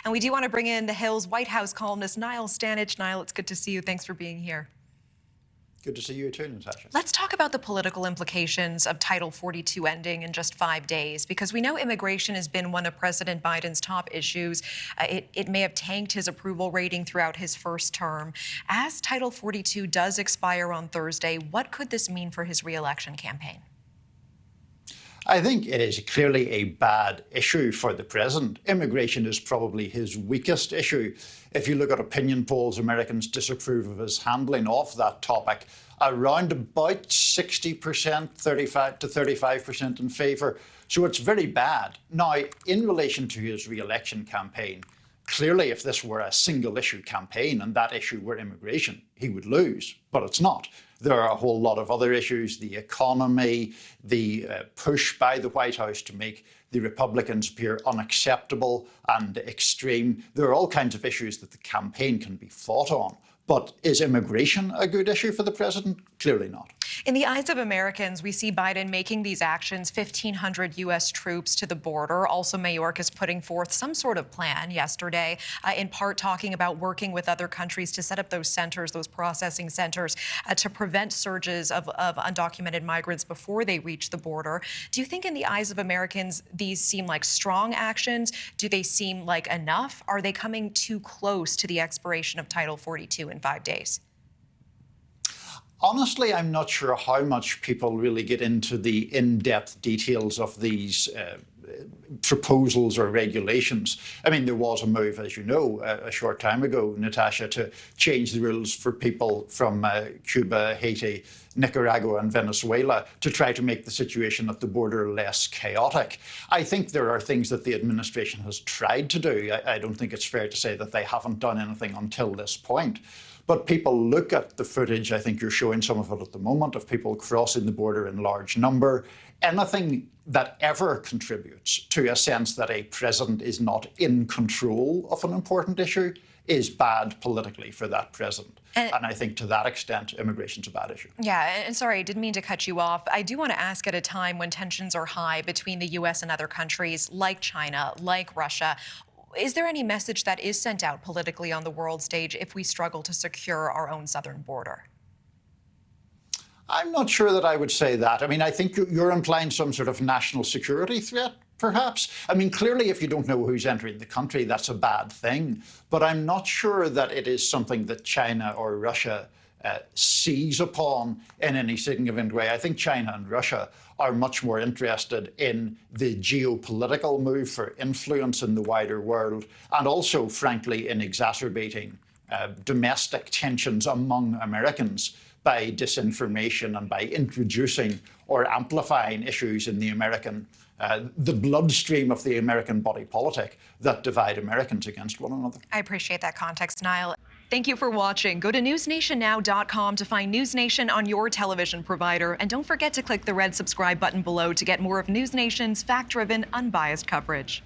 And we do want to bring in the Hill's White House columnist, Niall Stanage. Niall, it's good to see you. Thanks for being here. Good to see you too, Natasha. Let's talk about the political implications of Title 42 ending in just 5 days, because we know immigration has been one of President Biden's top issues. It may have tanked his approval rating throughout his first term. As Title 42 does expire on Thursday, what could this mean for his re-election campaign? I think it is clearly a bad issue for the president. Immigration is probably his weakest issue. If you look at opinion polls, Americans disapprove of his handling of that topic. Around about 60%, 35 to 35% in favour. So it's very bad. Now, in relation to his re-election campaign, clearly if this were a single issue campaign and that issue were immigration, he would lose, but it's not. There are a whole lot of other issues, the economy, the push by the White House to make the Republicans appear unacceptable and extreme. There are all kinds of issues that the campaign can be fought on. But is immigration a good issue for the president? Clearly not. In the eyes of Americans, we see Biden making these actions, 1,500 U.S. troops to the border. Also, Mayorkas putting forth some sort of plan yesterday, in part talking about working with other countries to set up those centers, those processing centers, to prevent surges of undocumented migrants before they reach the border. Do you think in the eyes of Americans, these seem like strong actions? Do they seem like enough? Are they coming too close to the expiration of Title 42 in 5 days? Honestly, I'm not sure how much people really get into the in-depth details of these proposals or regulations. I mean, there was a move, as you know, a short time ago, Natasha, to change the rules for people from Cuba, Haiti, Nicaragua and Venezuela to try to make the situation at the border less chaotic. I think there are things that the administration has tried to do. I don't think it's fair to say that they haven't done anything until this point. But people look at the footage, I think you're showing some of it at the moment, of people crossing the border in large number. Anything that ever contributes to a sense that a president is not in control of an important issue is bad politically for that president. And I think to that extent, immigration's a bad issue. Yeah, and sorry, I didn't mean to cut you off. I do want to ask, at a time when tensions are high between the U.S. and other countries like China, like Russia, is there any message that is sent out politically on the world stage if we struggle to secure our own southern border? I'm not sure that I would say that. I mean, I think you're implying some sort of national security threat, perhaps. I mean, clearly, if you don't know who's entering the country, that's a bad thing. But I'm not sure that it is something that China or Russia seize upon in any significant way. I think China and Russia are much more interested in the geopolitical move for influence in the wider world, and also, frankly, in exacerbating domestic tensions among Americans by disinformation and by introducing or amplifying issues in the bloodstream of the American body politic that divide Americans against one another. I appreciate that context, Niall. Thank you for watching. Go to newsnationnow.com to find News Nation on your television provider. And don't forget to click the red subscribe button below to get more of News Nation's fact-driven, unbiased coverage.